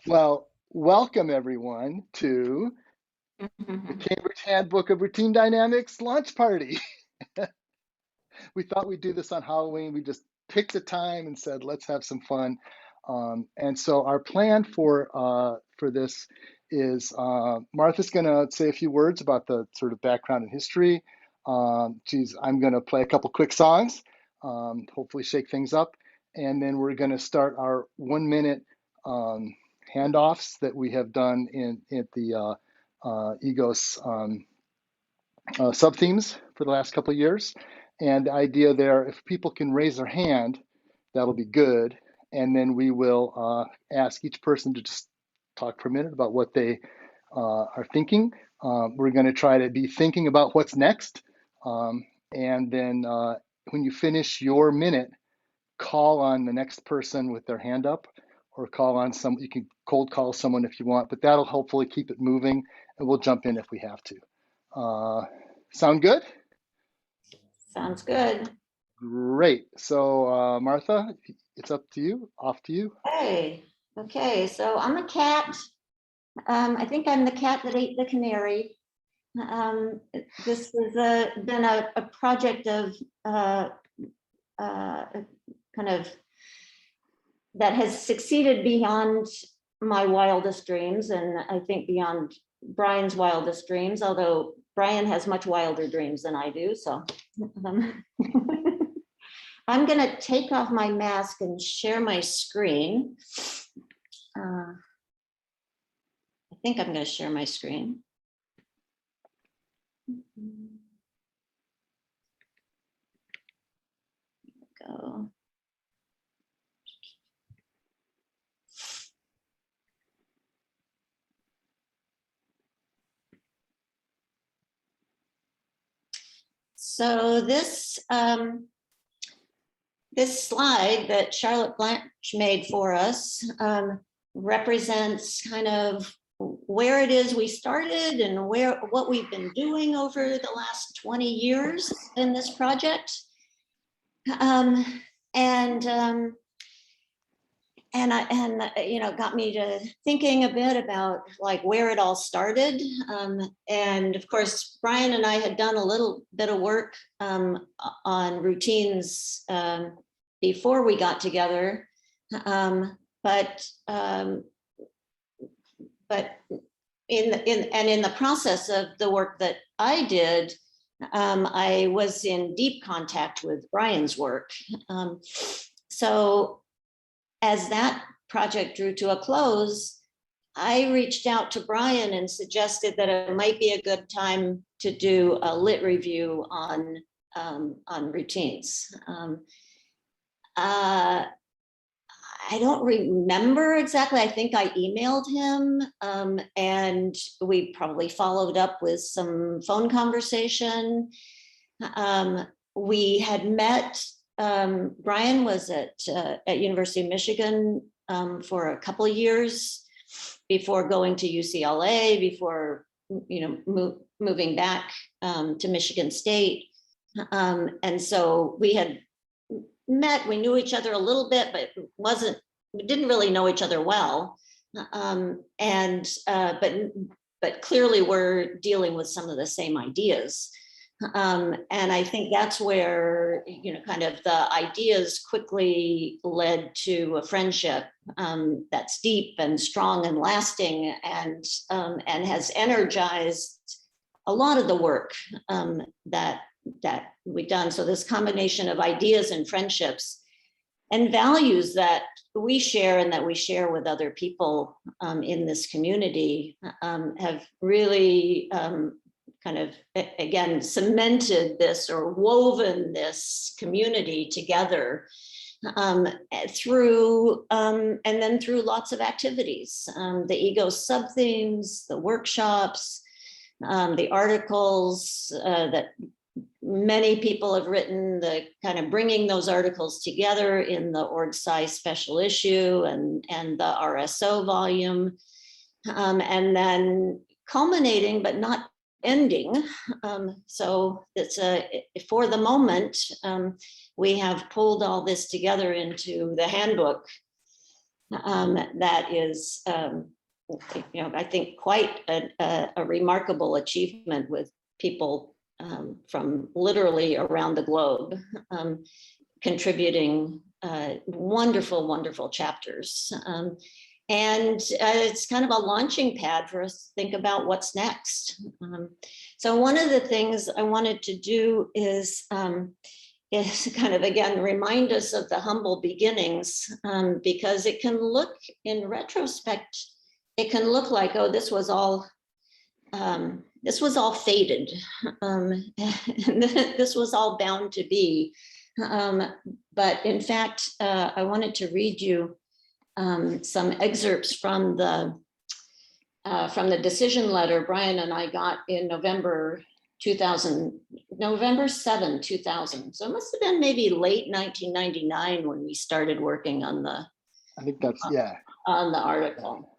Well, welcome everyone to the Cambridge Handbook of Routine Dynamics launch party. We thought we'd do this on Halloween. We just picked a time and said, let's have some fun. And so our plan for this is Martha's going to say a few words about the sort of background and history. I'm going to play a couple quick songs, hopefully shake things up, and then we're going to start our 1 minute handoffs that we have done at the EGOS sub themes for the last couple of years. And the idea there, if people can raise their hand, that'll be good. And then we will ask each person to just talk for a minute about what they are thinking. We're going to try to be thinking about what's next. And then when you finish your minute, call on the next person with their hand up, or call on you can cold call someone if you want, but that'll hopefully keep it moving, and we'll jump in if we have to. Sound good? Sounds good. Great. So Martha, it's up to you, off to you. Hey, okay, so I'm a cat. I think I'm the cat that ate the canary. This has been a project of kind of that has succeeded beyond my wildest dreams, and I think beyond Brian's wildest dreams, although Brian has much wilder dreams than I do. So I'm going to take off my mask and share my screen. I think I'm going to share my screen. Here we go. So this slide that Charlotte Blanche made for us represents kind of where it is we started and what we've been doing over the last 20 years in this project. Got me to thinking a bit about like where it all started. And of course, Brian and I had done a little bit of work on routines before we got together. But in the process of the work that I did, I was in deep contact with Brian's work. So as that project drew to a close, I reached out to Brian and suggested that it might be a good time to do a lit review on routines. I don't remember exactly. I think I emailed him, and we probably followed up with some phone conversation. We had met. Brian was at University of Michigan for a couple of years before going to UCLA, before moving back to Michigan State, and so we had met. We knew each other a little bit, but we didn't really know each other well, but clearly we're dealing with some of the same ideas. And I think that's where, kind of the ideas quickly led to a friendship that's deep and strong and lasting, and has energized a lot of the work that we've done. So this combination of ideas and friendships and values that we share and that we share with other people in this community have really kind of, again, cemented this or woven this community together through lots of activities, the ego sub-themes, the workshops, the articles that many people have written, the kind of bringing those articles together in the Org-Sci special issue and the RSO volume, and then culminating but not ending. So it's for the moment, we have pulled all this together into the handbook. that is, I think quite a remarkable achievement with people from literally around the globe contributing wonderful, wonderful chapters. And it's kind of a launching pad for us to think about what's next. So one of the things I wanted to do is kind of, again, remind us of the humble beginnings, because it can look, in retrospect, it can look like, oh, this was all fated. This was all bound to be. But in fact, I wanted to read you some excerpts from the decision letter Brian and I got in November 7, 2000. So it must have been maybe late 1999 when we started working on the, I think that's, yeah, on the article.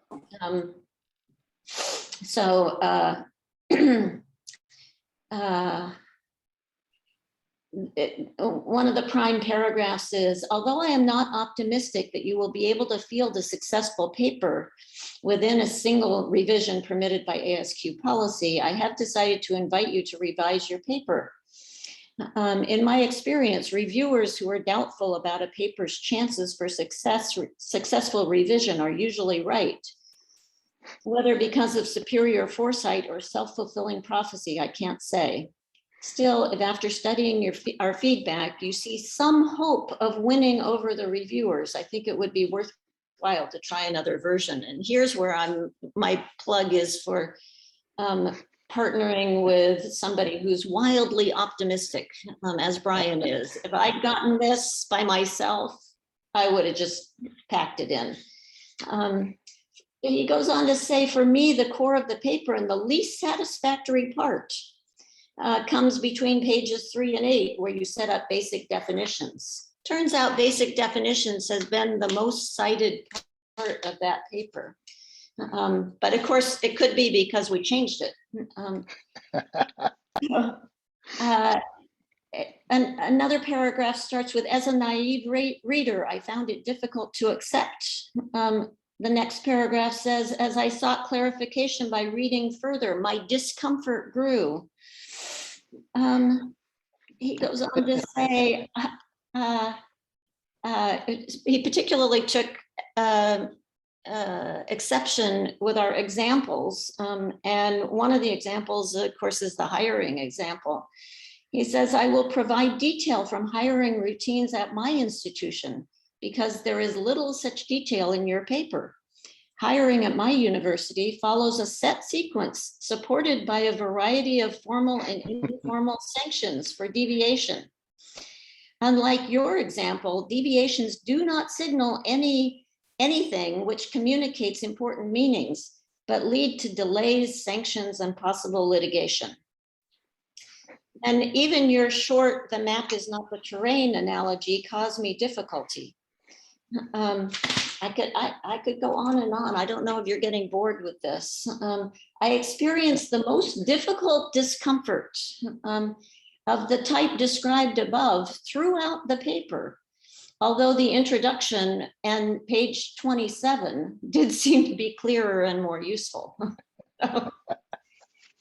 One of the prime paragraphs is, although I am not optimistic that you will be able to field a successful paper within a single revision permitted by ASQ policy, I have decided to invite you to revise your paper. In my experience, reviewers who are doubtful about a paper's chances for successful revision are usually right. Whether because of superior foresight or self-fulfilling prophecy, I can't say. Still, if after studying our feedback, you see some hope of winning over the reviewers, I think it would be worthwhile to try another version. And here's where my plug is for partnering with somebody who's wildly optimistic, as Brian is. If I'd gotten this by myself, I would have just packed it in. He goes on to say, for me, the core of the paper and the least satisfactory part comes between pages 3 and 8, where you set up basic definitions. Turns out basic definitions has been the most cited part of that paper. But of course, it could be because we changed it. And another paragraph starts with, as a naive reader, I found it difficult to accept. The next paragraph says, as I sought clarification by reading further, my discomfort grew. He goes on to say, he particularly took exception with our examples. And one of the examples, of course, is the hiring example. He says, I will provide detail from hiring routines at my institution because there is little such detail in your paper. Hiring at my university follows a set sequence supported by a variety of formal and informal sanctions for deviation. Unlike your example, deviations do not signal anything which communicates important meanings, but lead to delays, sanctions, and possible litigation. And even your short, the map is not the terrain analogy caused me difficulty. I could go on and on. I don't know if you're getting bored with this. I experienced the most difficult discomfort of the type described above throughout the paper, although the introduction and page 27 did seem to be clearer and more useful.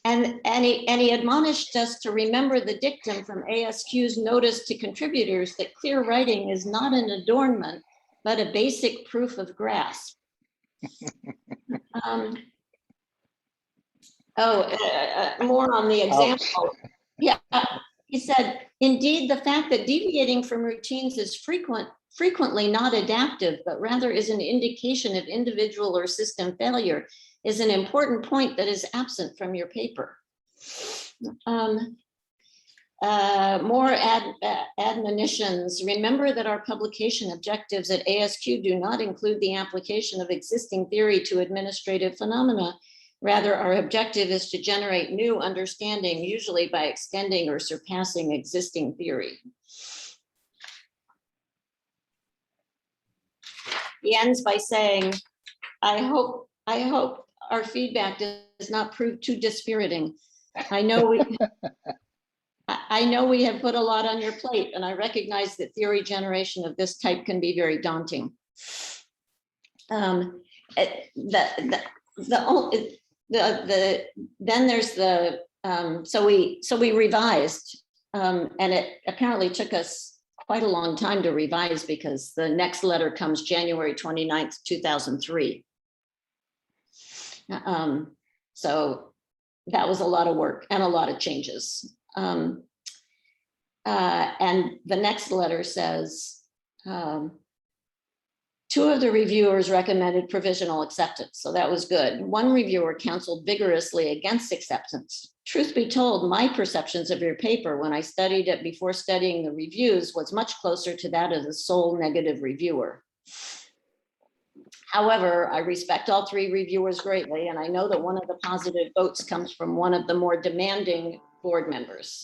And he admonished us to remember the dictum from ASQ's notice to contributors that clear writing is not an adornment, but a basic proof of grasp. More on the example. Yeah, he said, indeed, the fact that deviating from routines is frequently not adaptive, but rather is an indication of individual or system failure is an important point that is absent from your paper. More admonitions. Remember that our publication objectives at ASQ do not include the application of existing theory to administrative phenomena. Rather, our objective is to generate new understanding, usually by extending or surpassing existing theory. He ends by saying, I hope our feedback does not prove too dispiriting. I know we have put a lot on your plate, and I recognize that theory generation of this type can be very daunting. um, then there's the, so we revised, and it apparently took us quite a long time to revise because the next letter comes January 29th, 2003. So that was a lot of work and a lot of changes. And the next letter says, two of the reviewers recommended provisional acceptance, so that was good. One reviewer counseled vigorously against acceptance. Truth be told, my perceptions of your paper when I studied it before studying the reviews was much closer to that of the sole negative reviewer. However, I respect all three reviewers greatly, and I know that one of the positive votes comes from one of the more demanding board members.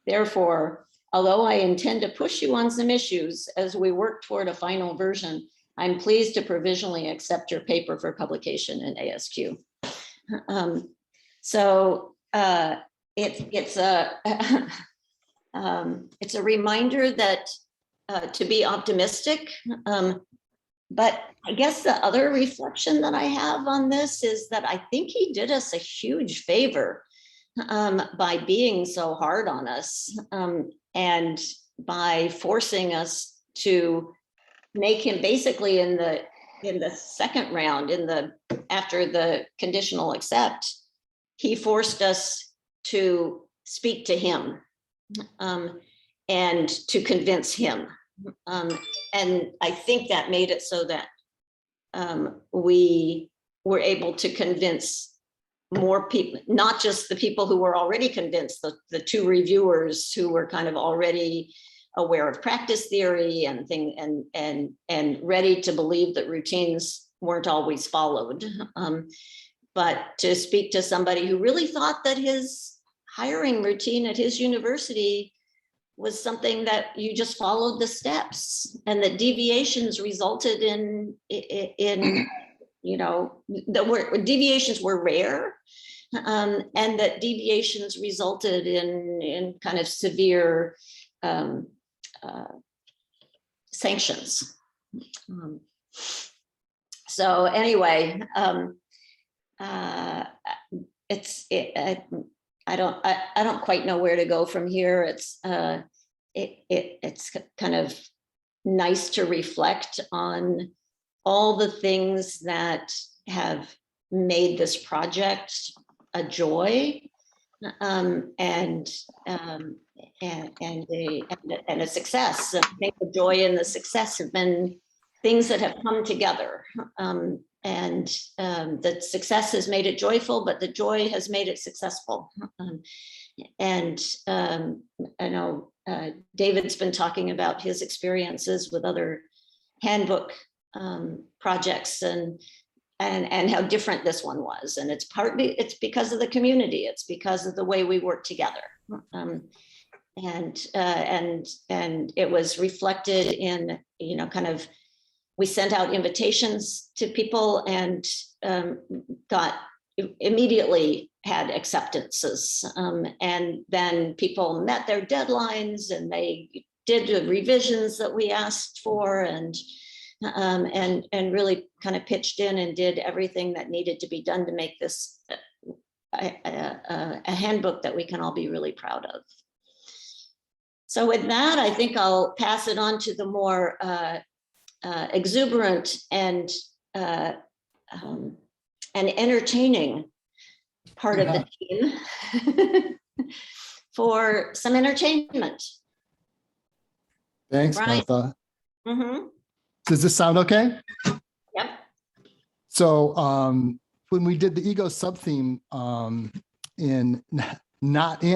Therefore, although I intend to push you on some issues as we work toward a final version, I'm pleased to provisionally accept your paper for publication in ASQ. It's a reminder that to be optimistic. But I guess the other reflection that I have on this is that I think he did us a huge favor by being so hard on us and by forcing us to make him basically in the second round, after the conditional accept, he forced us to speak to him and to convince him. And I think that made it so that we were able to convince more people, not just the people who were already convinced, the two reviewers who were kind of already aware of practice theory and ready to believe that routines weren't always followed. But to speak to somebody who really thought that his hiring routine at his university was something that you just followed the steps, and that deviations resulted in deviations were rare, and that deviations resulted in kind of severe sanctions. So anyway, I don't quite know where to go from here. It's kind of nice to reflect on all the things that have made this project a joy and a success. I think the joy and the success have been things that have come together. The success has made it joyful, but the joy has made it successful. I know David's been talking about his experiences with other handbook projects and how different this one was. And it's because of the community. It's because of the way we work together. And it was reflected in, kind of, we sent out invitations to people and immediately had acceptances. And then people met their deadlines and they did the revisions that we asked for and really kind of pitched in and did everything that needed to be done to make this a handbook that we can all be really proud of. So with that, I think I'll pass it on to the more exuberant and entertaining part of the team for some entertainment. Thanks, Brian. Martha. Mm-hmm. Does this sound okay? Yep. So when we did the ego sub-theme not in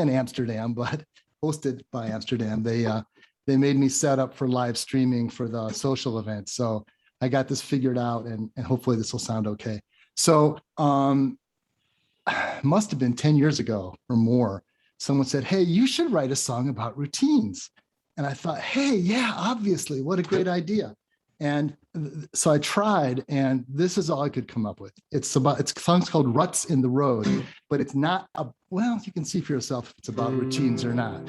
Amsterdam, but hosted by Amsterdam, they made me set up for live streaming for the social event. So I got this figured out and hopefully this will sound okay. So must have been 10 years ago or more. Someone said, hey, you should write a song about routines. And I thought, hey, yeah, obviously, what a great idea. And so I tried, and this is all I could come up with. It's song's called Ruts in the Road, but it's not, well, you can see for yourself if it's about routines or not.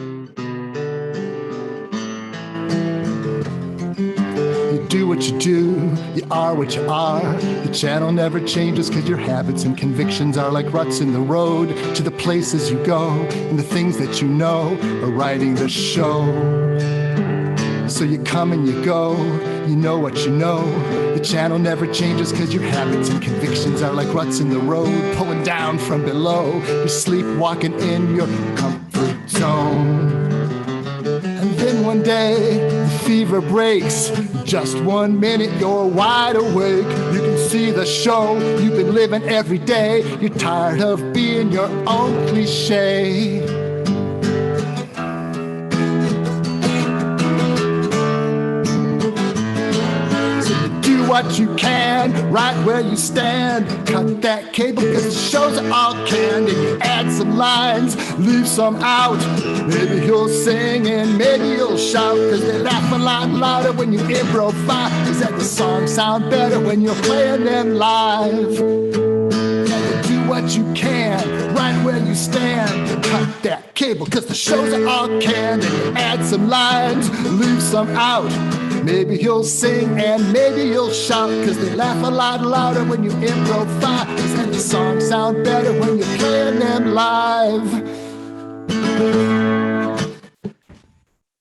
You do what you do, you are what you are. The channel never changes because your habits and convictions are like ruts in the road to the places you go, and the things that you know are writing the show. So you come and you go, you know what you know. The channel never changes because your habits and convictions are like ruts in the road, pulling down from below. You're sleepwalking in your comfort zone. And then one day, the fever breaks. Just 1 minute, you're wide awake. You can see the show you've been living every day. You're tired of being your own cliche. What you can, right where you stand. Cut that cable because the shows are all canned. And you add some lines, leave some out. Maybe you'll sing and maybe you'll shout, because they laugh a lot louder when you improvise. And the songs sound better when you're playing them live. Do what you can, right where you stand. Cut that cable because the shows are all canned. And you add some lines, leave some out. Maybe you'll sing and maybe you'll shout, because they laugh a lot louder when you improvise. And the songs sound better when you're playing them live.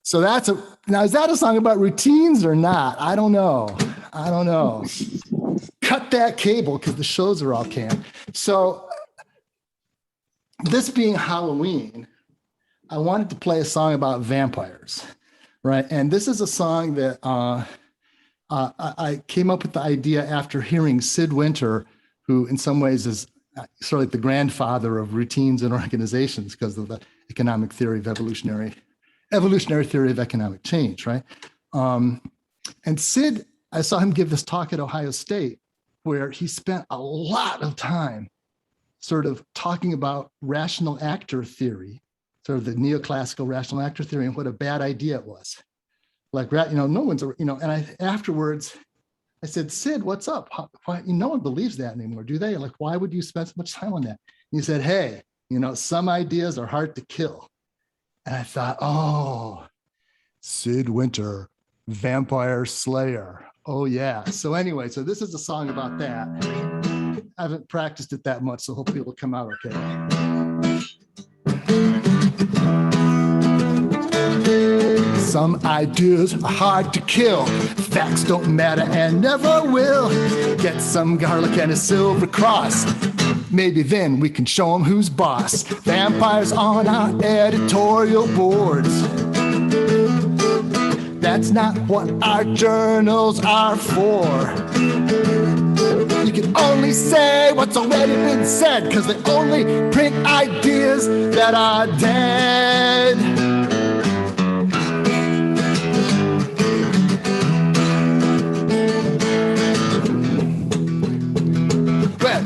So now is that a song about routines or not? I don't know. Cut that cable because the shows are all canned. So this being Halloween, I wanted to play a song about vampires. Right, and this is a song that I came up with the idea after hearing Sid Winter, who in some ways is sort of like the grandfather of routines and organizations because of the economic theory of evolutionary theory of economic change, right? And Sid, I saw him give this talk at Ohio State where he spent a lot of time sort of talking about rational actor theory, sort of the neoclassical rational actor theory, and what a bad idea it was. Like, no one's, and afterwards, I said, Sid, what's up? Why, no one believes that anymore, do they? Like, why would you spend so much time on that? And he said, hey, some ideas are hard to kill. And I thought, oh, Sid Winter, vampire slayer. Oh yeah. So anyway, so this is a song about that. I haven't practiced it that much, so hopefully it'll come out okay. Some ideas are hard to kill. Facts don't matter and never will. Get some garlic and a silver cross. Maybe then we can show them who's boss. Vampires on our editorial boards. That's not what our journals are for. You can only say what's already been said, because they only print ideas that are dead.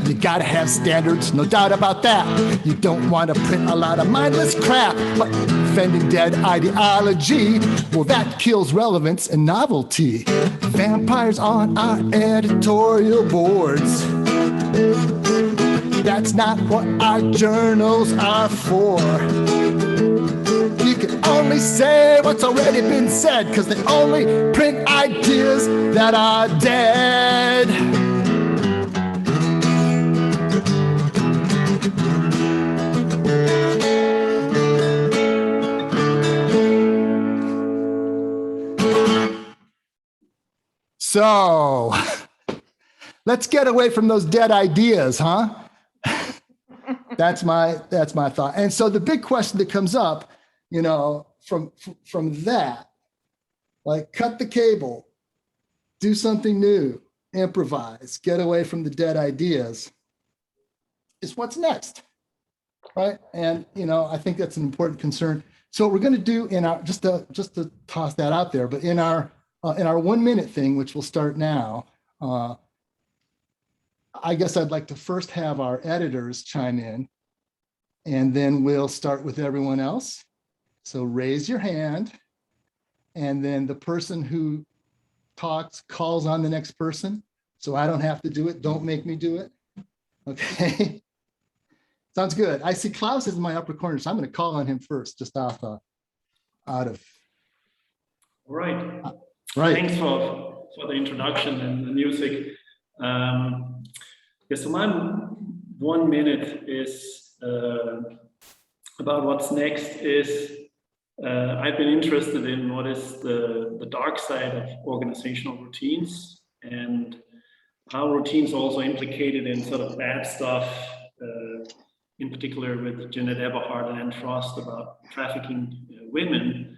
You gotta have standards, no doubt about that. You don't want to print a lot of mindless crap, but defending dead ideology, well, that kills relevance and novelty. Vampires on our editorial boards. That's not what our journals are for. You can only say what's already been said, because they only print ideas that are dead. So let's get away from those dead ideas, huh? That's my thought. And so the big question that comes up, from that, like, cut the cable, do something new, improvise, get away from the dead ideas, is what's next, right? And I think that's an important concern. So what we're going to do in our just to toss that out there, but in our 1 minute thing, which will start now, I guess I'd like to first have our editors chime in, and then we'll start with everyone else. So raise your hand, and then the person who talks calls on the next person. So I don't have to do it. Don't make me do it. Okay. Sounds good. I see Klaus is in my upper corner, so I'm going to call on him first, just out of. Right. Right. Thanks for for the introduction and the music. So my 1 minute is about what's next. I've been interested in what is the dark side of organizational routines and how routines are also implicated in sort of bad stuff, in particular with Jeanette Eberhardt and Anne Frost about trafficking women.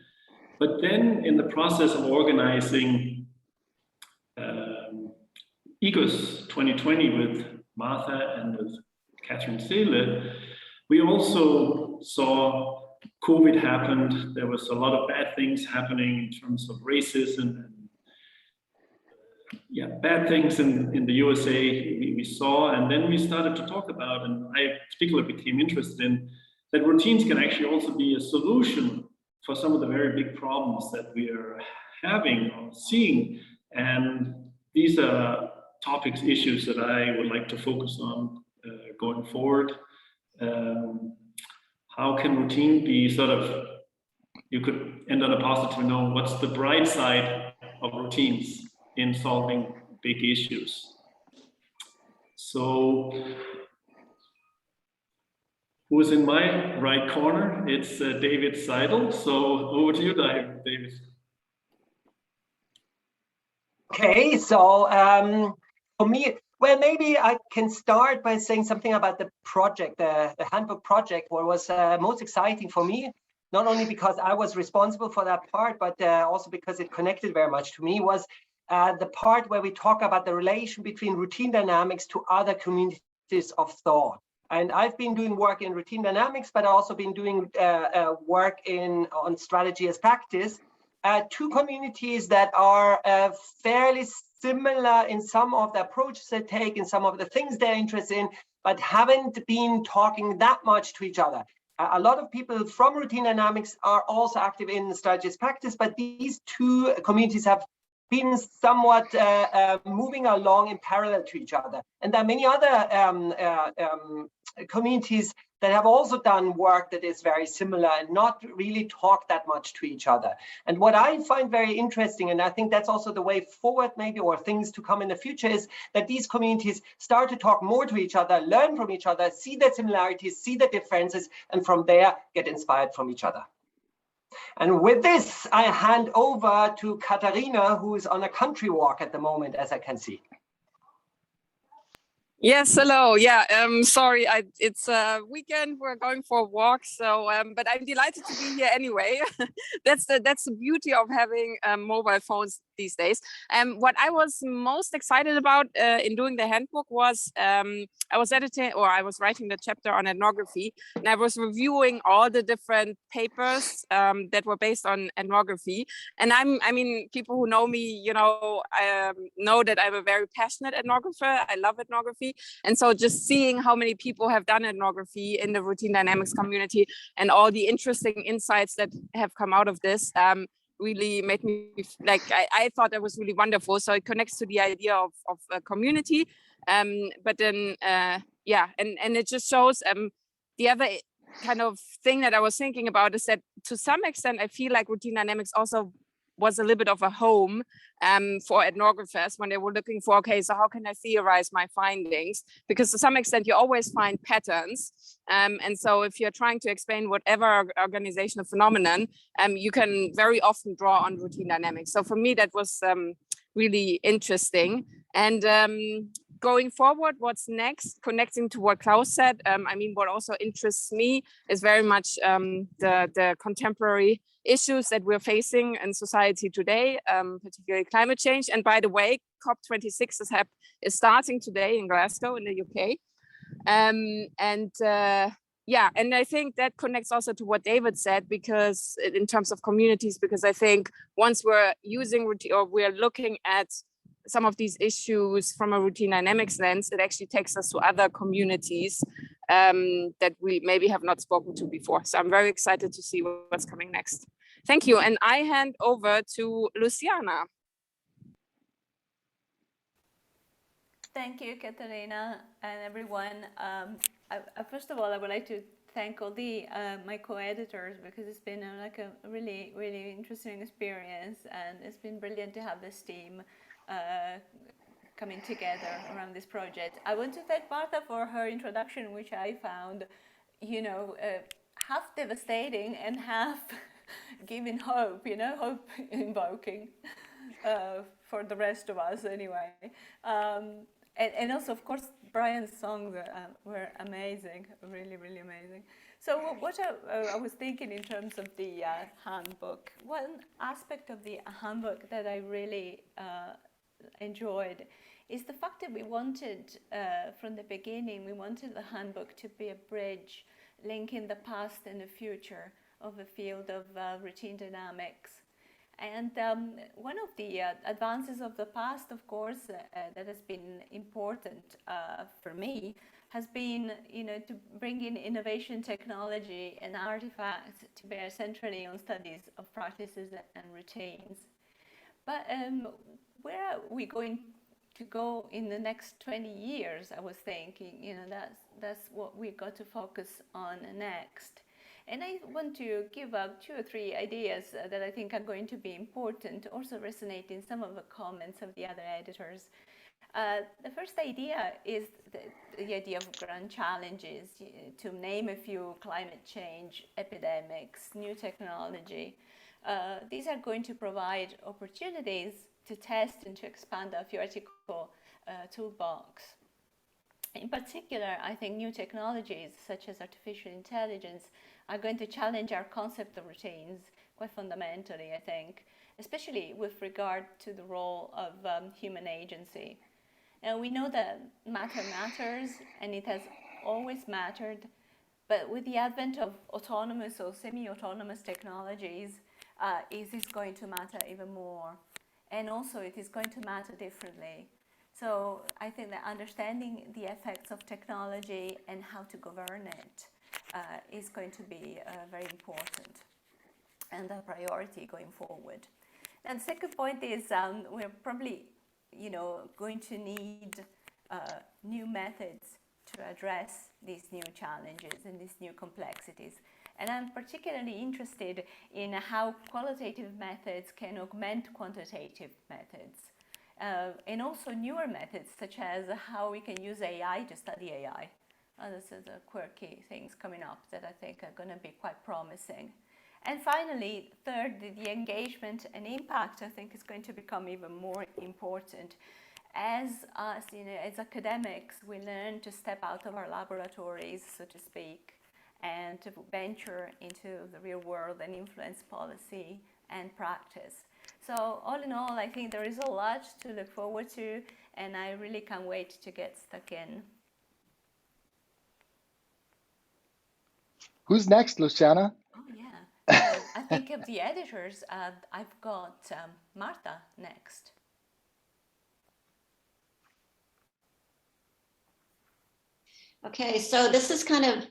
But then in the process of organizing EGOS 2020 with Martha and with Catherine Seele, we also saw COVID happened. There was a lot of bad things happening in terms of racism and bad things in the USA we saw. And then we started to talk about, and I particularly became interested in, that routines can actually also be a solution for some of the very big problems that we are having or seeing. And these are topics, issues that I would like to focus on going forward. How can routine be sort of, you could end on a positive note, what's the bright side of routines in solving big issues? So, who's in my right corner? It's David Seidel. So over to you, David. Okay, so for me, well, maybe I can start by saying something about the project, the Handbook project. What was most exciting for me, not only because I was responsible for that part, but also because it connected very much to me, was the part where we talk about the relation between routine dynamics to other communities of thought. And I've been doing work in routine dynamics, but also been doing work on strategy as practice. Two communities that are fairly similar in some of the approaches they take, in some of the things they're interested in, but haven't been talking that much to each other. A lot of people from routine dynamics are also active in strategy as practice, but these two communities have been somewhat moving along in parallel to each other. And there are many other communities that have also done work that is very similar and not really talk that much to each other. And what I find very interesting, and I think that's also the way forward maybe, or things to come in the future, is that these communities start to talk more to each other, learn from each other, see the similarities, see the differences, and from there get inspired from each other. And with this, I hand over to Katharina, who is on a country walk at the moment, as I can see. Yes, hello. Yeah, sorry, it's a weekend. We're going for a walk, so but I'm delighted to be here anyway. That's the beauty of having mobile phones these days. What I was most excited about in doing the handbook was I was writing the chapter on ethnography, and I was reviewing all the different papers that were based on ethnography. And I mean, people who know me, know that I'm a very passionate ethnographer. I love ethnography. And so just seeing how many people have done ethnography in the routine dynamics community and all the interesting insights that have come out of this really made me like, I thought that was really wonderful. So it connects to the idea of a community. But then, and it just shows the other kind of thing that I was thinking about is that to some extent, I feel like routine dynamics also was a little bit of a home for ethnographers when they were looking for, okay, so how can I theorize my findings? Because to some extent, you always find patterns. And so if you're trying to explain whatever organizational phenomenon, you can very often draw on routine dynamics. So for me, that was really interesting. And going forward, what's next, connecting to what Klaus said, I mean, what also interests me is very much the contemporary issues that we're facing in society today, particularly climate change. And by the way, COP26 is starting today in Glasgow in the UK. And I think that connects also to what David said, because in terms of communities, because I think once we're using routine, or we're looking at some of these issues from a routine dynamics lens, it actually takes us to other communities that we maybe have not spoken to before. So I'm very excited to see what's coming next. Thank you. And I hand over to Luciana. Thank you, Katharina, and everyone. First of all, I would like to thank all the my co-editors, because it's been a really, really interesting experience, and it's been brilliant to have this team coming together around this project. I want to thank Martha for her introduction, which I found, half devastating and half giving hope, hope invoking for the rest of us anyway. And also, of course, Brian's songs were amazing, really, really amazing. So what I was thinking in terms of the handbook, one aspect of the handbook that I really enjoyed is the fact that we wanted, from the beginning, we wanted the handbook to be a bridge linking the past and the future of the field of routine dynamics. And one of the advances of the past, of course, that has been important for me has been, to bring in innovation, technology, and artifacts to bear centrally on studies of practices and routines. But where are we going to go in the next 20 years? I was thinking, that's what we got to focus on next. And I want to give up 2 or 3 ideas that I think are going to be important, also resonate in some of the comments of the other editors. The first idea is the idea of grand challenges, to name a few: climate change, epidemics, new technology. These are going to provide opportunities to test and to expand our theoretical toolbox. In particular, I think new technologies such as artificial intelligence are going to challenge our concept of routines quite fundamentally, I think, especially with regard to the role of human agency. And we know that matter matters, and it has always mattered, but with the advent of autonomous or semi-autonomous technologies, it is going to matter even more. And also it is going to matter differently. So I think that understanding the effects of technology and how to govern it is going to be very important and a priority going forward. And the second point is we're probably, going to need new methods to address these new challenges and these new complexities. And I'm particularly interested in how qualitative methods can augment quantitative methods. And also newer methods, such as how we can use AI to study AI. Those are the quirky things coming up that I think are going to be quite promising. And finally, third, the engagement and impact, I think, is going to become even more important. As us, as academics, we learn to step out of our laboratories, so to speak, and to venture into the real world and influence policy and practice. So all in all, I think there is a lot to look forward to, and I really can't wait to get stuck in. Who's next, Luciana? Oh, yeah. I think of the editors, I've got Martha next. Okay, so this is kind of,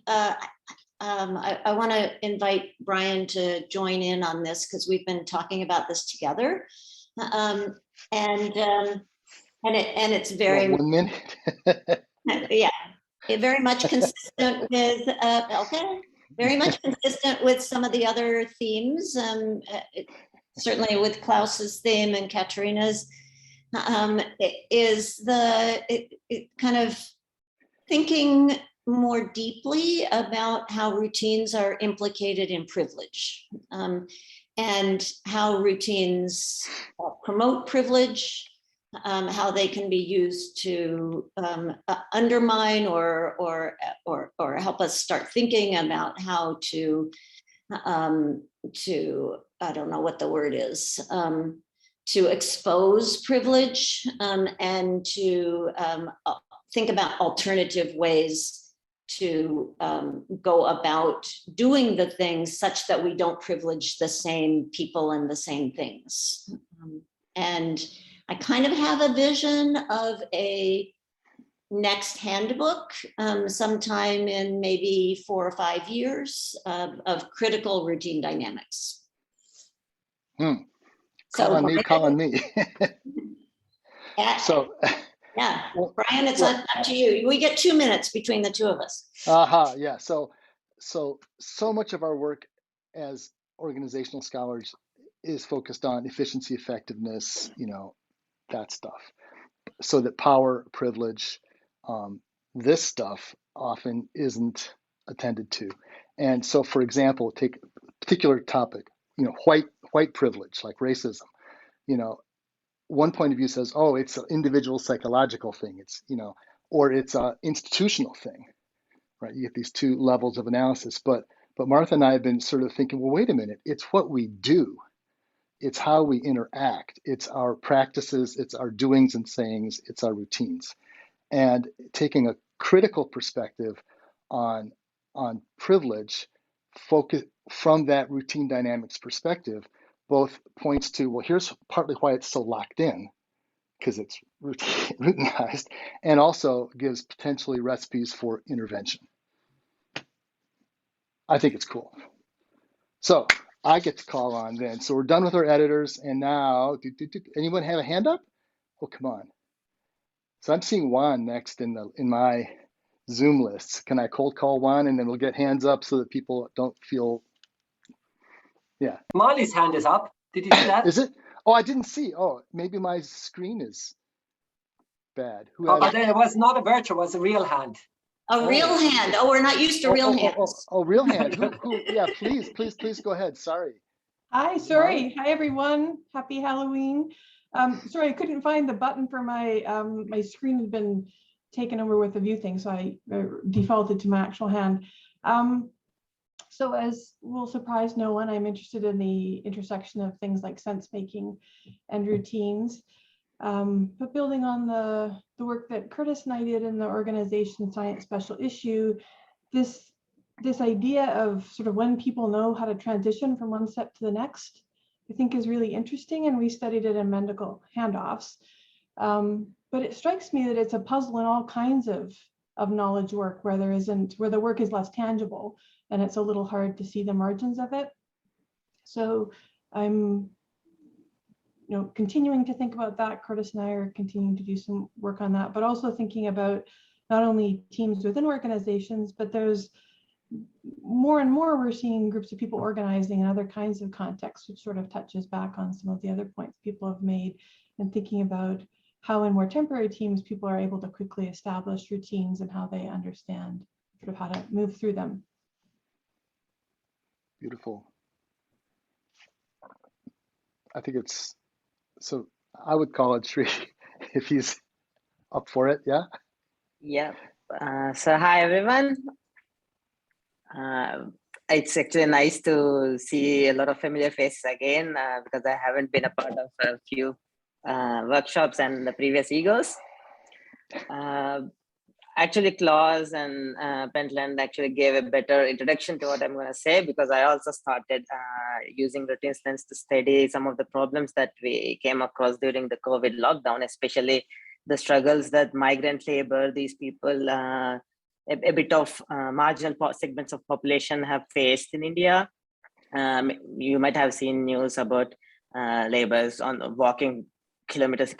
I want to invite Brian to join in on this because we've been talking about this together. And it's very, 1 minute. yeah, very much consistent with, very much consistent with some of the other themes, certainly with Klaus's theme and Katerina's, is kind of thinking more deeply about how routines are implicated in privilege, and how routines promote privilege, how they can be used to undermine or help us start thinking about how to I don't know what the word is, to expose privilege, and to think about alternative ways to go about doing the things such that we don't privilege the same people and the same things. And I kind of have a vision of a next handbook sometime in maybe 4 or 5 years of critical routine dynamics. Call on me. So, yeah, Brian, it's up to you. We get 2 minutes between the two of us. Yeah. So much of our work as organizational scholars is focused on efficiency, effectiveness, that stuff, so that power, privilege, this stuff often isn't attended to. And so, for example, take a particular topic, white privilege, like racism. One point of view says, oh, it's an individual psychological thing. It's, or it's an institutional thing, right? You get these two levels of analysis. But Martha and I have been sort of thinking, well, wait a minute, it's what we do. It's how we interact. It's our practices, it's our doings and sayings, it's our routines. And taking a critical perspective on privilege, focus from that routine dynamics perspective, both points to, well, here's partly why it's so locked in, because it's routinized, and also gives potentially recipes for intervention. I think it's cool. So I get to call on then. So we're done with our editors, and now, anyone have a hand up? Oh, come on. So I'm seeing Juan next in my Zoom lists. Can I cold call Juan, and then we'll get hands up so that people don't feel, yeah. Molly's hand is up. Did you see that? Is it? Oh, I didn't see. Oh, maybe my screen is bad. But then it was not a virtual, it was a real hand. A real hand. Oh, we're not used to real hands. Oh, real hand. Who? Yeah, please go ahead. Sorry. Hi, sorry. Hi, everyone. Happy Halloween. Sorry, I couldn't find the button for my, my screen had been taken over with the view thing, so I defaulted to my actual hand. So as will surprise no one, I'm interested in the intersection of things like sense making and routines. But building on the work that Curtis and I did in the organization Science Special Issue, this idea of sort of when people know how to transition from one step to the next, I think is really interesting, and we studied it in medical handoffs. But it strikes me that it's a puzzle in all kinds of knowledge work where the work is less tangible and it's a little hard to see the margins of it. So I'm continuing to think about that. Curtis and I are continuing to do some work on that, but also thinking about not only teams within organizations, but there's more and more we're seeing groups of people organizing in other kinds of contexts, which sort of touches back on some of the other points people have made, and thinking about how in more temporary teams, people are able to quickly establish routines and how they understand sort of how to move through them. Beautiful. I think it's, so I would call it Sri if he's up for it. Yeah. Yeah. So hi everyone. It's actually nice to see a lot of familiar faces again because I haven't been a part of a few workshops and the previous egos. Actually, Klaus and Pentland actually gave a better introduction to what I'm going to say, because I also started using routine lens to study some of the problems that we came across during the COVID lockdown, especially the struggles that migrant labor, these people, a bit of marginal segments of population have faced in India. You might have seen news about laborers on walking kilometers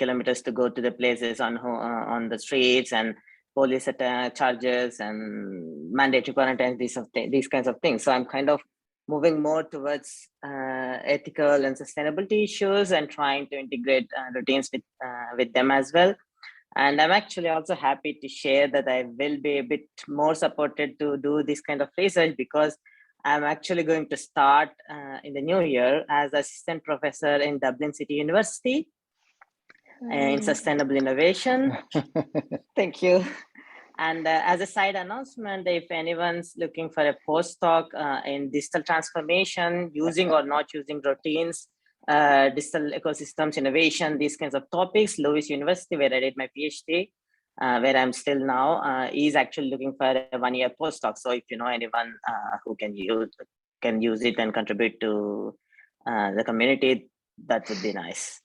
to go to the places on the streets, and police charges and mandatory quarantines, these kinds of things. So I'm kind of moving more towards ethical and sustainability issues and trying to integrate routines with them as well. And I'm actually also happy to share that I will be a bit more supported to do this kind of research, because I'm actually going to start in the new year as assistant professor in Dublin City University in sustainable innovation. Thank you. And as a side announcement, if anyone's looking for a postdoc in digital transformation, using or not using routines, digital ecosystems, innovation, these kinds of topics, Lewis University, where I did my PhD, where I'm still now, is actually looking for a one-year postdoc. So if you know anyone who can use it and contribute to the community, that would be nice.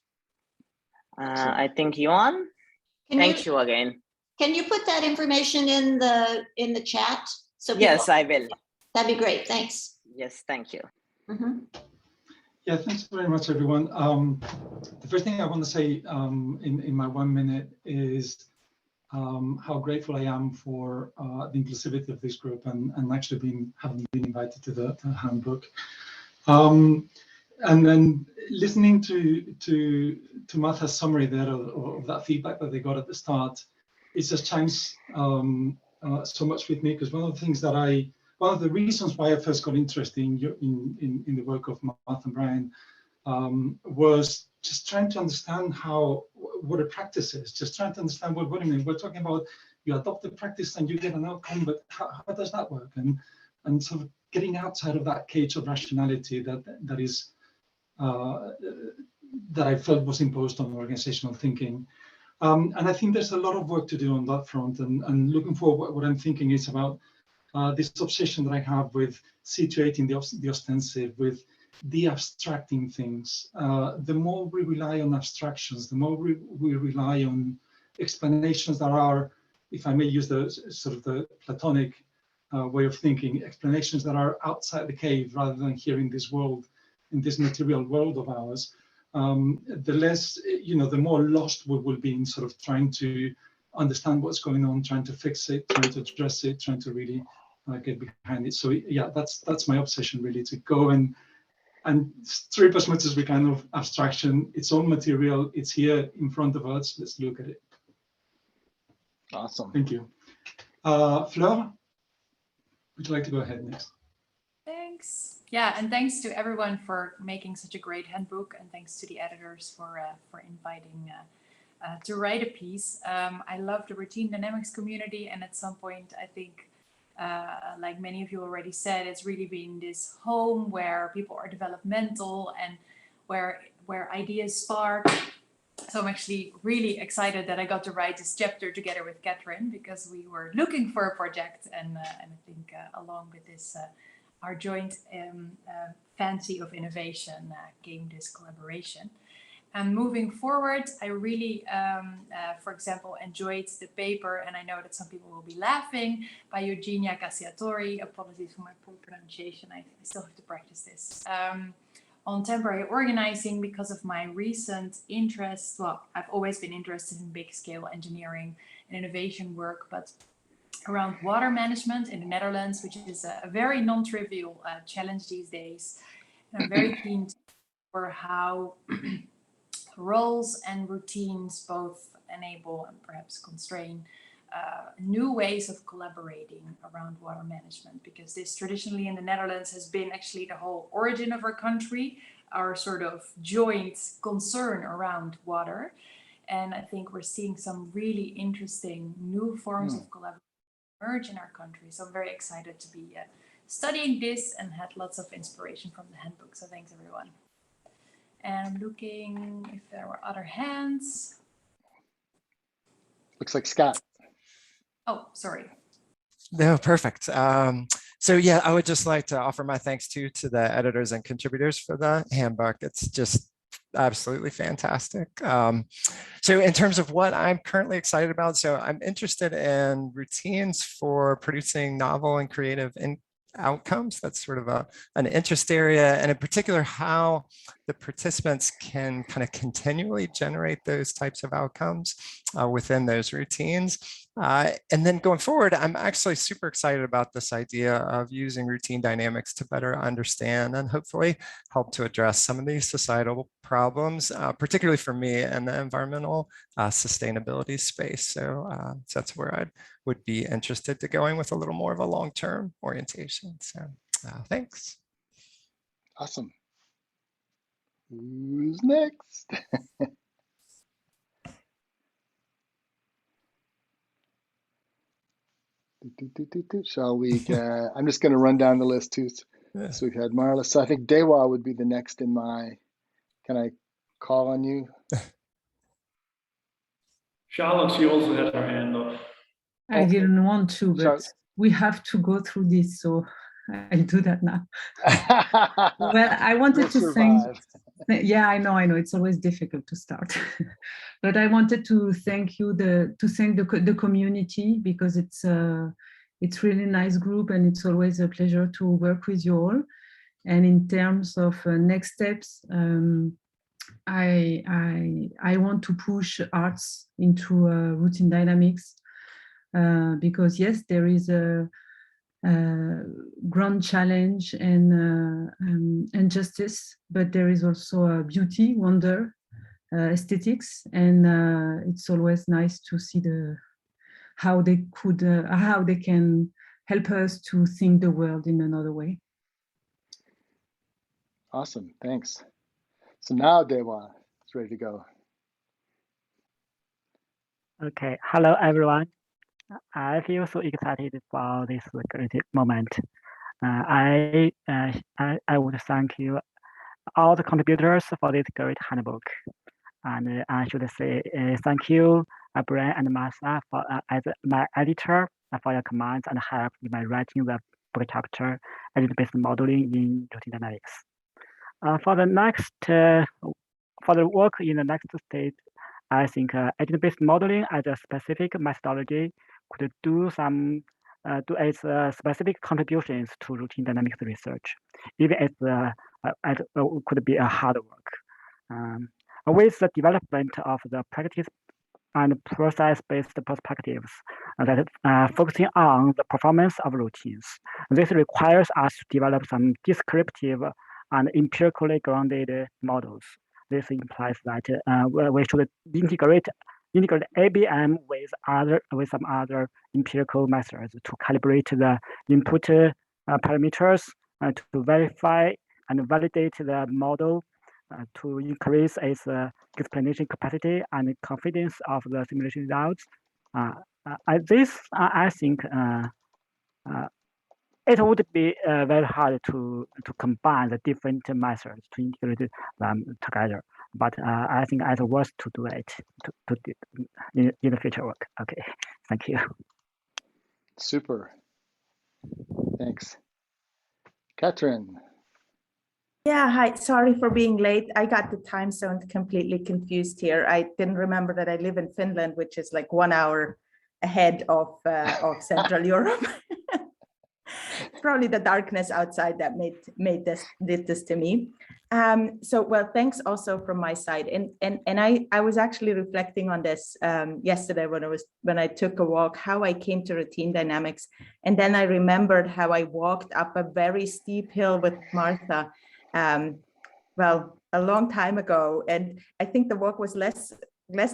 I think Yuan, thank you again. Can you put that information in the chat? So yes, I will. That'd be great. Thanks. Yes, thank you. Mm-hmm. Yeah, thanks very much, everyone. The first thing I want to say in my 1 minute is how grateful I am for the inclusivity of this group and actually having been invited to the handbook. And then listening to Martha's summary there of that feedback that they got at the start, it's just changed so much with me, because one of the reasons why I first got interested in the work of Martha and Brian was just trying to understand what a practice is, just trying to understand what I mean. We're talking about you adopt a practice and you get an outcome, but how does that work? And sort of getting outside of that cage of rationality that is that I felt was imposed on organizational thinking. And I think there's a lot of work to do on that front. And looking forward, what I'm thinking is about this obsession that I have with situating the ostensive, with de-abstracting things. The more we rely on abstractions, the more we rely on explanations that are, if I may use the sort of the Platonic way of thinking, explanations that are outside the cave rather than here in this world, in this material world of ours, the less, the more lost we will be in sort of trying to understand what's going on, trying to fix it, trying to address it, trying to really get behind it. So yeah, that's my obsession, really, to go and strip as much as we can of abstraction. It's all material. It's here in front of us. Let's look at it. Awesome. Thank you. Fleur, would you like to go ahead next? Thanks. Yeah, and thanks to everyone for making such a great handbook, and thanks to the editors for inviting to write a piece. I love the routine dynamics community, and at some point, I think, like many of you already said, it's really been this home where people are developmental and where ideas spark. So I'm actually really excited that I got to write this chapter together with Catherine, because we were looking for a project, and I think along with this, our joint fancy of innovation came this collaboration. And moving forward, I really, for example, enjoyed the paper, and I know that some people will be laughing, by Eugenia Cassiatori. Apologies for my poor pronunciation, I still have to practice this. On temporary organizing, because of my recent interest. Well, I've always been interested in big scale engineering and innovation work, but around water management in the Netherlands, which is a very non-trivial challenge these days. And I'm very keen to explore how roles and routines both enable and perhaps constrain new ways of collaborating around water management, because this traditionally in the Netherlands has been actually the whole origin of our country, our sort of joint concern around water. And I think we're seeing some really interesting new forms of collaboration emerge in our country. So I'm very excited to be studying this, and had lots of inspiration from the handbook. So thanks, everyone. And I'm looking if there were other hands. Looks like Scott. Oh, sorry. No, perfect. So yeah, I would just like to offer my thanks to the editors and contributors for the handbook. It's just absolutely fantastic. So in terms of what I'm currently excited about, so I'm interested in routines for producing novel and creative outcomes. That's sort of an interest area, and in particular, how the participants can kind of continually generate those types of outcomes within those routines. And then going forward, I'm actually super excited about this idea of using routine dynamics to better understand and hopefully help to address some of these societal problems, particularly for me in the environmental sustainability space. So that's where I would be interested to going with a little more of a long-term orientation. So thanks. Awesome. Who's next? Shall we I'm just going to run down the list too. Yeah. So we've had Marla. So I think Dewa would be the next in my, can I call on you? Charlotte, she also had her hand up. I didn't want to, but Charlotte. we have to go through this, so I'll do that now. Well, I wanted to thank, yeah, I know, it's always difficult to start. But I wanted to thank you, to thank the community, because it's really nice group, and it's always a pleasure to work with you all. And in terms of next steps, I want to push arts into routine dynamics, because yes, there is grand challenge and justice, but there is also beauty, wonder, aesthetics, and it's always nice to see how they can help us to think the world in another way. Awesome, thanks. So now Dewa is ready to go. Okay, hello everyone. I feel so excited for this great moment. I would thank you all the contributors for this great handbook, and I should say thank you, Brian and Martha, for as my editor for your commands and help in my writing the book chapter agent-based modeling in routine dynamics. For the work in the next stage, I think agent-based modeling as a specific methodology could do its specific contributions to routine dynamics research, even as could be a hard work. With the development of the practice and process-based perspectives that focusing on the performance of routines, this requires us to develop some descriptive and empirically grounded models. This implies that we should integrate ABM with some other empirical methods to calibrate the input parameters to verify and validate the model to increase its explanation capacity and confidence of the simulation results. I think it would be very hard to combine the different methods to integrate them together. But I think it's worth to do it in the future work. Okay, thank you. Super. Thanks. Katrin. Yeah, hi. Sorry for being late. I got the time zone completely confused here. I didn't remember that I live in Finland, which is like 1 hour ahead of Central Europe. Probably the darkness outside that did this to me. So, well, thanks also from my side. And I was actually reflecting on this yesterday when I took a walk, how I came to routine dynamics. And then I remembered how I walked up a very steep hill with Martha, well, a long time ago. And I think the walk was less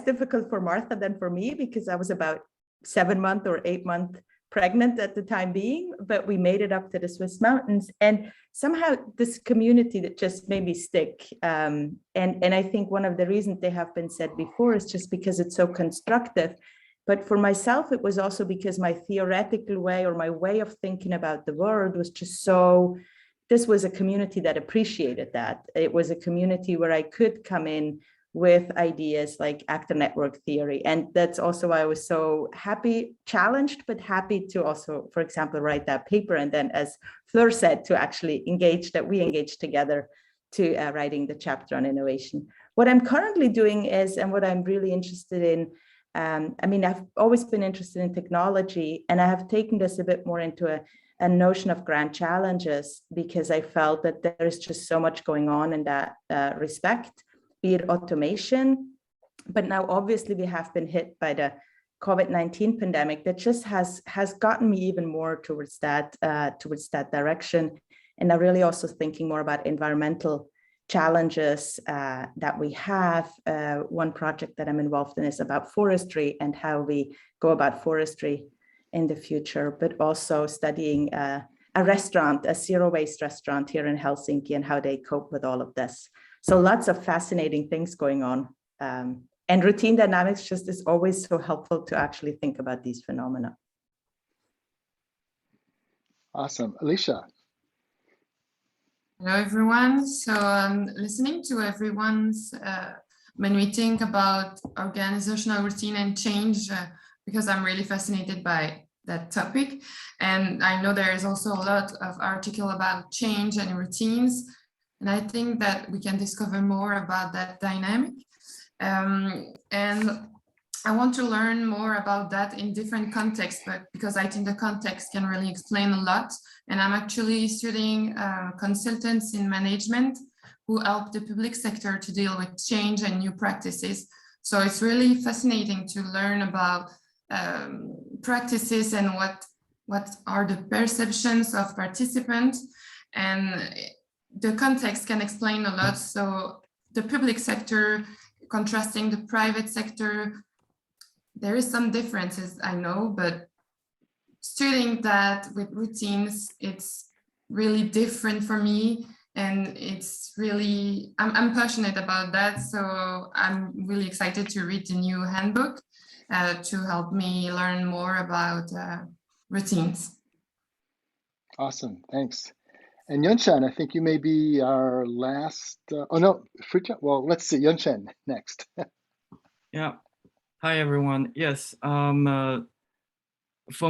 difficult for Martha than for me, because I was about 7 month or 8 month pregnant at the time being, but we made it up to the Swiss mountains, and somehow this community that just made me stick. And I think one of the reasons they have been said before is just because it's so constructive. But for myself, it was also because my theoretical way or my way of thinking about the world was just so, this was a community that appreciated that. It was a community where I could come in with ideas like actor network theory. And that's also why I was so happy, challenged, but happy to also, for example, write that paper. And then, as Fleur said, to actually we engage together to writing the chapter on innovation. What I'm currently doing is, and what I'm really interested in, I mean, I've always been interested in technology, and I have taken this a bit more into a notion of grand challenges, because I felt that there is just so much going on in that respect, be it automation, but now obviously we have been hit by the COVID-19 pandemic that just has gotten me even more towards that direction. And I'm really also thinking more about environmental challenges that we have. One project that I'm involved in is about forestry and how we go about forestry in the future, but also studying a restaurant, a zero waste restaurant here in Helsinki, and how they cope with all of this. So lots of fascinating things going on. And routine dynamics just is always so helpful to actually think about these phenomena. Awesome. Alicia. Hello, everyone. So listening to everyone's, when we think about organizational routine and change, because I'm really fascinated by that topic. And I know there is also a lot of article about change and routines. And I think that we can discover more about that dynamic. And I want to learn more about that in different contexts, but because I think the context can really explain a lot. And I'm actually studying consultants in management who help the public sector to deal with change and new practices. So it's really fascinating to learn about practices and what what are the perceptions of participants, and the context can explain a lot. So the public sector contrasting the private sector, there is some differences, I know, but studying that with routines, it's really different for me. And it's really, I'm passionate about that. So I'm really excited to read the new handbook to help me learn more about routines. Awesome, thanks. And Yunshan, I think you may be our last, oh no, Fritja, well, let's see, Yunshan next. Yeah, hi everyone. Yes, for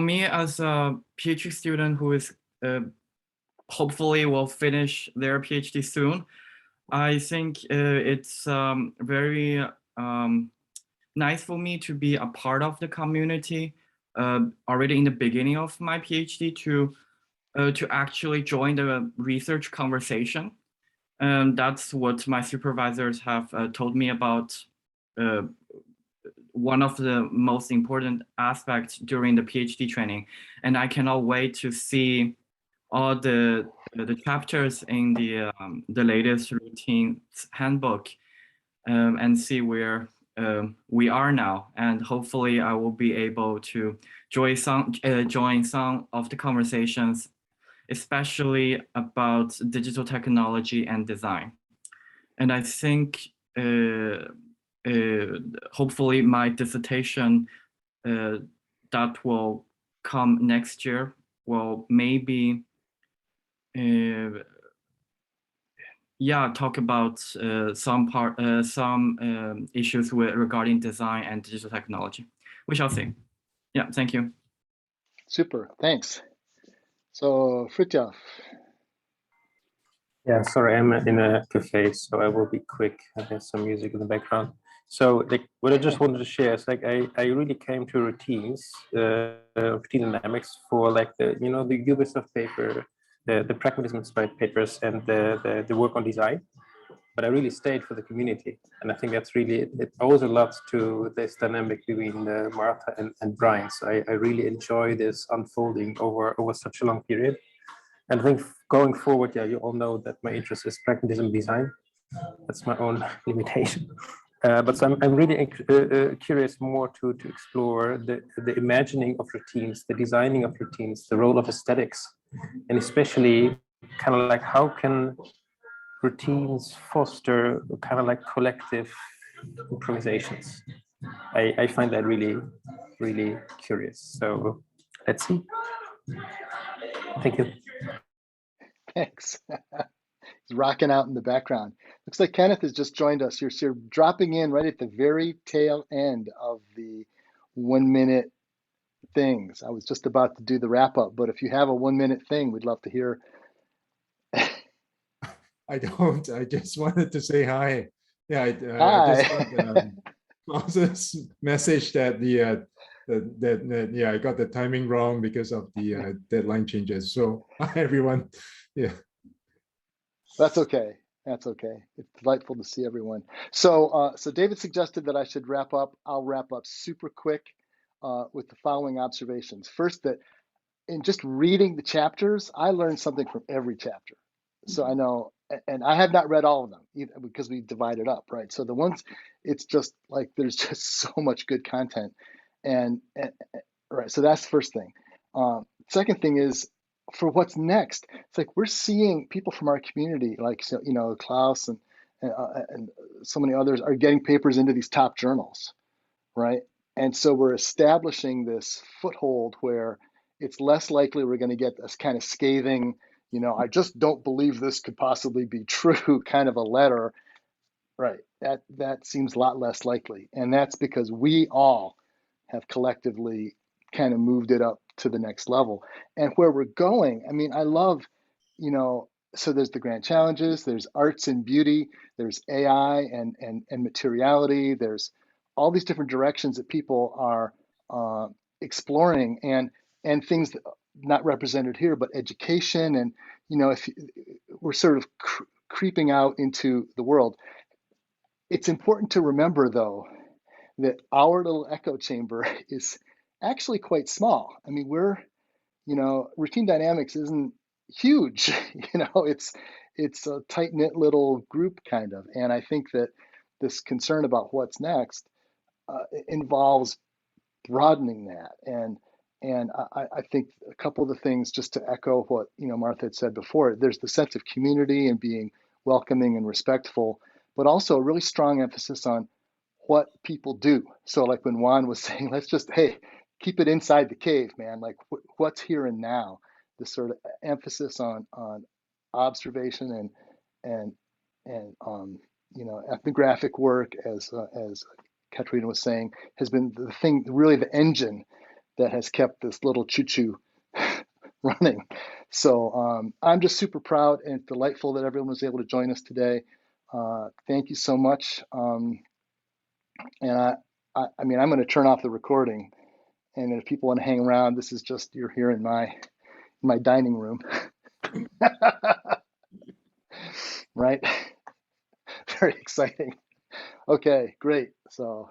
me as a PhD student who is hopefully will finish their PhD soon, I think it's very nice for me to be a part of the community already in the beginning of my PhD to actually join the research conversation. That's what my supervisors have told me about. One of the most important aspects during the PhD training, and I cannot wait to see all the chapters in the latest routines handbook and see where we are now. And hopefully, I will be able to join some of the conversations, especially about digital technology and design. And I think hopefully my dissertation that will come next year will maybe talk about some issues regarding design and digital technology. We shall see. Yeah, thank you. Super, thanks. So Fritjof. Yeah, sorry, I'm in a cafe, so I will be quick. There's some music in the background. So like, what I just wanted to share is like I really came to routine dynamics for like the Ubisoft paper, the pragmatism inspired papers, and the work on design. But I really stayed for the community, and I think that's really, it owes a lot to this dynamic between Martha and Brian. So I really enjoy this unfolding over such a long period. And I think going forward, yeah, you all know that my interest is pragmatism design. That's my own limitation. But so I'm really curious more to explore the imagining of routines, the designing of routines, the role of aesthetics, and especially kind of like how can routines foster kind of like collective improvisations. I find that really, really curious. So let's see. Thank you. Thanks. He's rocking out in the background. Looks like Kenneth has just joined us. You're dropping in right at the very tail end of the 1 minute things. I was just about to do the wrap up, but if you have a 1 minute thing, we'd love to hear. I don't. I just wanted to say hi. Yeah, hi. I just got Klaus's message that yeah, I got the timing wrong because of the deadline changes. So hi everyone. Yeah. That's okay. That's okay. It's delightful to see everyone. So so David suggested that I should wrap up. I'll wrap up super quick with the following observations. First, that in just reading the chapters, I learned something from every chapter. So I know, and I have not read all of them either, because we divide it up, right? So the ones, it's just like there's just so much good content, and right. So that's the first thing. Second thing is, for what's next, it's like we're seeing people from our community, like Klaus and so many others are getting papers into these top journals, right? And so we're establishing this foothold where it's less likely we're going to get this kind of scathing, I just don't believe this could possibly be true kind of a letter, right? That seems a lot less likely, and that's because we all have collectively kind of moved it up to the next level. And where we're going, I mean, I love, so there's the grand challenges, there's arts and beauty, there's AI and materiality, there's all these different directions that people are exploring, and things that not represented here, but education, and if we're sort of creeping out into the world. It's important to remember, though, that our little echo chamber is actually quite small. I mean, we're routine dynamics isn't huge. It's a tight-knit little group kind of. And I think that this concern about what's next involves broadening that. And I think a couple of the things, just to echo what Martha had said before, there's the sense of community and being welcoming and respectful, but also a really strong emphasis on what people do. So like when Juan was saying, let's just, hey, keep it inside the cave, man. Like what's here and now. This sort of emphasis on observation and ethnographic work, as Katrina was saying, has been the thing, really the engine that has kept this little choo-choo running. So I'm just super proud and delightful that everyone was able to join us today. Thank you so much. And I mean, I'm going to turn off the recording, and if people want to hang around, this is just, you're here in my dining room. Right? Very exciting. Okay, great. So